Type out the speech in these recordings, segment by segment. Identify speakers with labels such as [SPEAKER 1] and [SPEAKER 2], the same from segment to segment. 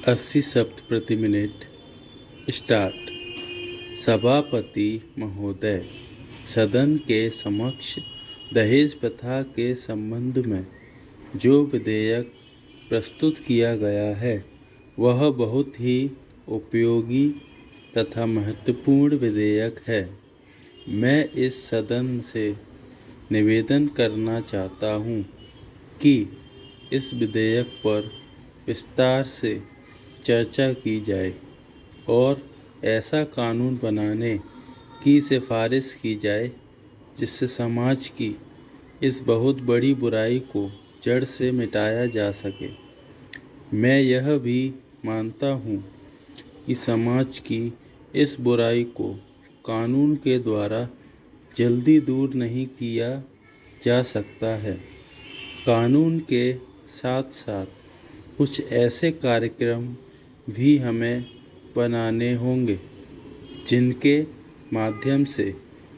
[SPEAKER 1] 80 शब्द प्रति minute. Start. सभापति महोदय, सदन के समक्ष दहेज प्रथा के संबंध में जो विधेयक प्रस्तुत किया गया है वह बहुत ही उपयोगी तथा महत्वपूर्ण विधेयक है। मैं इस सदन से निवेदन करना चाहता हूँ कि इस विधेयक पर विस्तार से चर्चा की जाए और ऐसा कानून बनाने की सिफारिश की जाए जिससे समाज की इस बहुत बड़ी बुराई को जड़ से मिटाया जा सके। मैं यह भी मानता हूँ कि समाज की इस बुराई को कानून के द्वारा जल्दी दूर नहीं किया जा सकता है। कानून के साथ साथ कुछ ऐसे कार्यक्रम भी हमें बनाने होंगे जिनके माध्यम से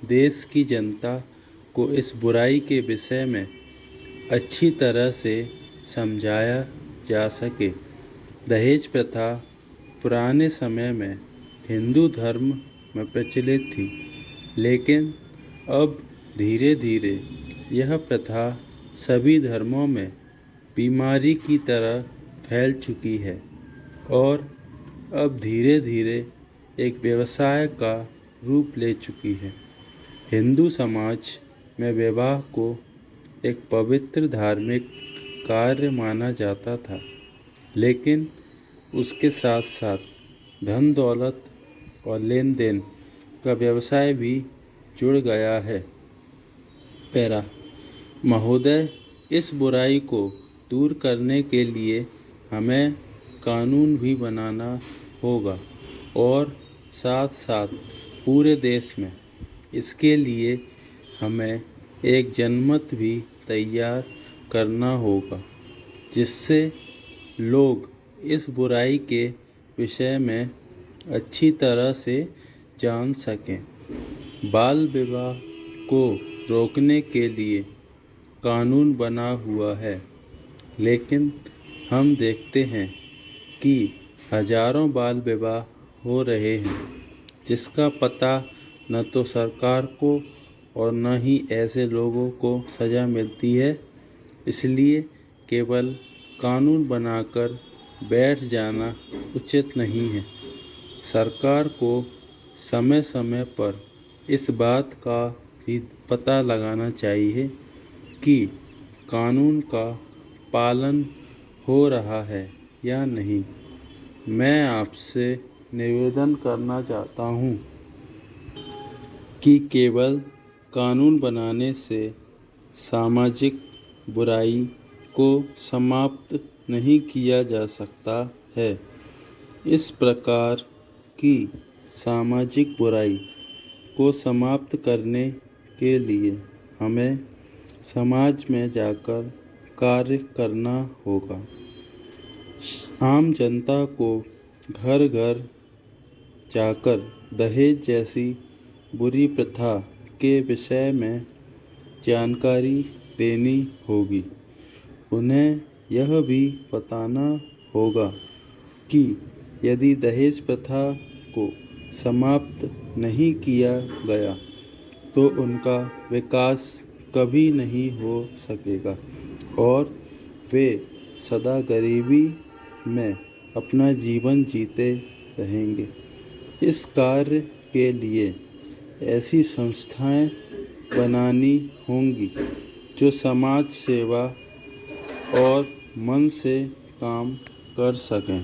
[SPEAKER 1] देश की जनता को इस बुराई के विषय में अच्छी तरह से समझाया जा सके। दहेज प्रथा पुराने समय में हिंदू धर्म में प्रचलित थी, लेकिन अब धीरे धीरे यह प्रथा सभी धर्मों में बीमारी की तरह फैल चुकी है और अब धीरे धीरे एक व्यवसाय का रूप ले चुकी है। हिंदू समाज में विवाह को एक पवित्र धार्मिक कार्य माना जाता था, लेकिन उसके साथ साथ धन दौलत और लेन देन का व्यवसाय भी जुड़ गया है। पैरा महोदय, इस बुराई को दूर करने के लिए हमें कानून भी बनाना होगा और साथ साथ पूरे देश में इसके लिए हमें एक जनमत भी तैयार करना होगा जिससे लोग इस बुराई के विषय में अच्छी तरह से जान सकें। बाल विवाह को रोकने के लिए कानून बना हुआ है, लेकिन हम देखते हैं कि हजारों बाल विवाह हो रहे हैं जिसका पता न तो सरकार को और न ही ऐसे लोगों को सज़ा मिलती है। इसलिए केवल कानून बनाकर बैठ जाना उचित नहीं है। सरकार को समय समय पर इस बात का भी पता लगाना चाहिए कि कानून का पालन हो रहा है या नहीं। मैं आपसे निवेदन करना चाहता हूँ कि केवल कानून बनाने से सामाजिक बुराई को समाप्त नहीं किया जा सकता है। इस प्रकार की सामाजिक बुराई को समाप्त करने के लिए हमें समाज में जाकर कार्य करना होगा। आम जनता को घर घर जाकर दहेज जैसी बुरी प्रथा के विषय में जानकारी देनी होगी। उन्हें यह भी बताना होगा कि यदि दहेज प्रथा को समाप्त नहीं किया गया तो उनका विकास कभी नहीं हो सकेगा और वे सदा गरीबी में अपना जीवन जीते रहेंगे। इस कार्य के लिए ऐसी संस्थाएं बनानी होंगी जो समाज सेवा और मन से काम कर सकें।